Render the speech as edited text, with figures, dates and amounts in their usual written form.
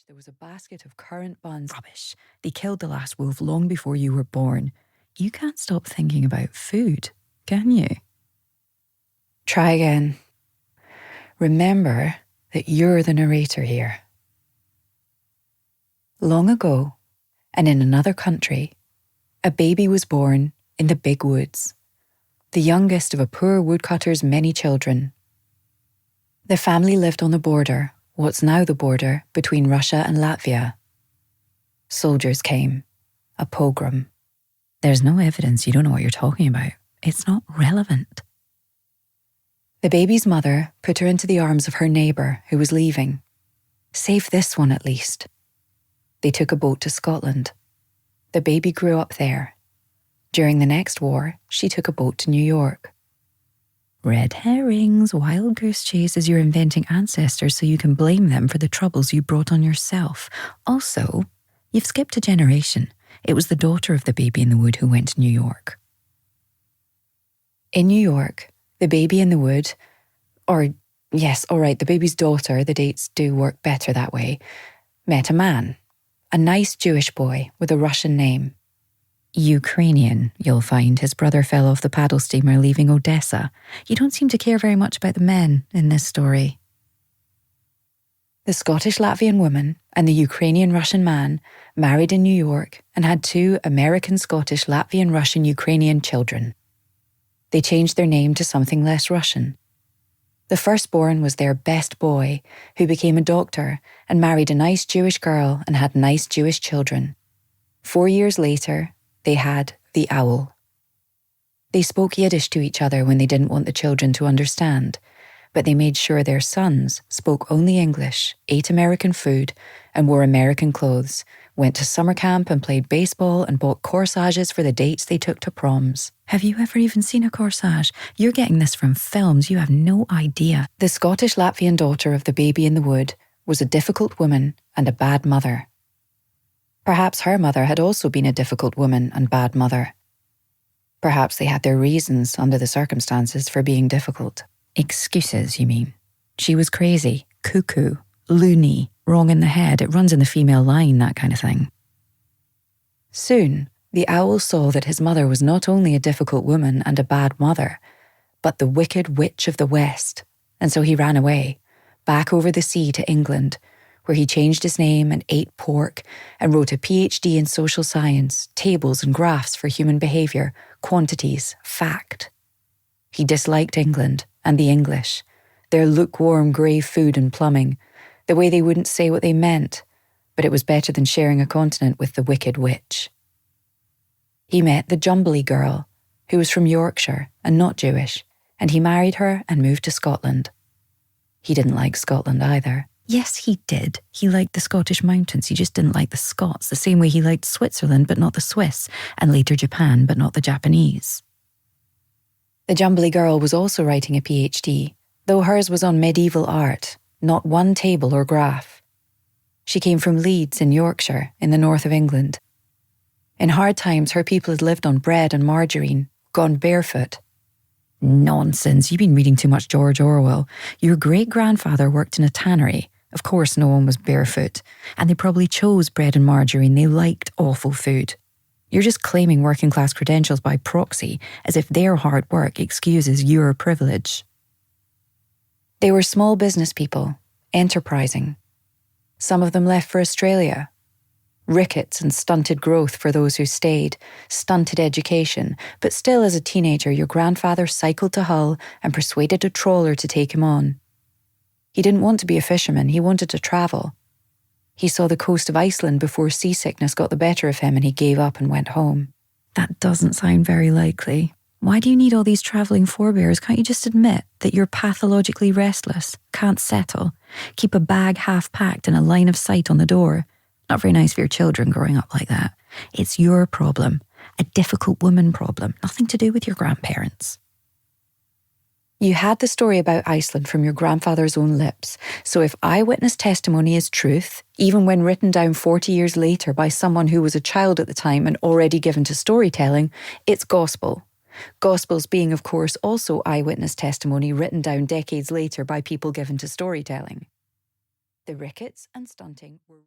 there was a basket of currant buns. Rubbish. They killed the last wolf long before you were born. You can't stop thinking about food, can you? Try again. Remember that you're the narrator here. Long ago, and in another country, a baby was born in the big woods, the youngest of a poor woodcutter's many children. The family lived on the border, what's now the border between Russia and Latvia. Soldiers came. A pogrom. There's no evidence you don't know what you're talking about. It's not relevant. The baby's mother put her into the arms of her neighbour who was leaving. Save this one at least. They took a boat to Scotland. The baby grew up there. During the next war, she took a boat to New York. Red herrings, wild goose chases, you're inventing ancestors so you can blame them for the troubles you brought on yourself. Also, you've skipped a generation. It was the daughter of the baby in the wood who went to New York. In New York, the baby in the wood, the baby's daughter, the dates do work better that way, met a man, a nice Jewish boy with a Russian name. Ukrainian, you'll find. His brother fell off the paddle steamer leaving Odessa. You don't seem to care very much about the men in this story. The Scottish-Latvian woman and the Ukrainian-Russian man married in New York and had 2 American-Scottish-Latvian-Russian-Ukrainian children. They changed their name to something less Russian. The firstborn was their best boy, who became a doctor and married a nice Jewish girl and had nice Jewish children. 4 years later, they had the owl. They spoke Yiddish to each other when they didn't want the children to understand, but they made sure their sons spoke only English, ate American food, and wore American clothes, went to summer camp and played baseball and bought corsages for the dates they took to proms. Have you ever even seen a corsage? You're getting this from films, you have no idea. The Scottish-Latvian daughter of the baby in the wood was a difficult woman and a bad mother. Perhaps her mother had also been a difficult woman and bad mother. Perhaps they had their reasons under the circumstances for being difficult. Excuses, you mean? She was crazy, cuckoo, loony, wrong in the head, it runs in the female line, that kind of thing. Soon, the owl saw that his mother was not only a difficult woman and a bad mother, but the wicked witch of the West, and so he ran away, back over the sea to England, where he changed his name and ate pork and wrote a PhD in social science, tables and graphs for human behaviour, quantities, fact. He disliked England and the English, their lukewarm grey food and plumbing, the way they wouldn't say what they meant, but it was better than sharing a continent with the wicked witch. He met the Jumbly girl, who was from Yorkshire and not Jewish, and he married her and moved to Scotland. He didn't like Scotland either. Yes, he did. He liked the Scottish mountains, he just didn't like the Scots, the same way he liked Switzerland but not the Swiss, and later Japan but not the Japanese. The Jumbly girl was also writing a PhD, though hers was on medieval art, not one table or graph. She came from Leeds in Yorkshire, in the north of England. In hard times, her people had lived on bread and margarine, gone barefoot. Nonsense, you've been reading too much George Orwell. Your great-grandfather worked in a tannery. Of course no one was barefoot. And they probably chose bread and margarine. They liked awful food. You're just claiming working-class credentials by proxy, as if their hard work excuses your privilege. They were small business people, enterprising. Some of them left for Australia. Rickets and stunted growth for those who stayed, stunted education, but still as a teenager your grandfather cycled to Hull and persuaded a trawler to take him on. He didn't want to be a fisherman, he wanted to travel. He saw the coast of Iceland before seasickness got the better of him and he gave up and went home. That doesn't sound very likely. Why do you need all these travelling forebears? Can't you just admit that you're pathologically restless, can't settle, keep a bag half-packed and a line of sight on the door? Not very nice for your children growing up like that. It's your problem, a difficult woman problem, nothing to do with your grandparents. You had the story about Iceland from your grandfather's own lips, so if eyewitness testimony is truth, even when written down 40 years later by someone who was a child at the time and already given to storytelling, it's gospel. Gospels being, of course, also eyewitness testimony written down decades later by people given to storytelling. The rickets and stunting were...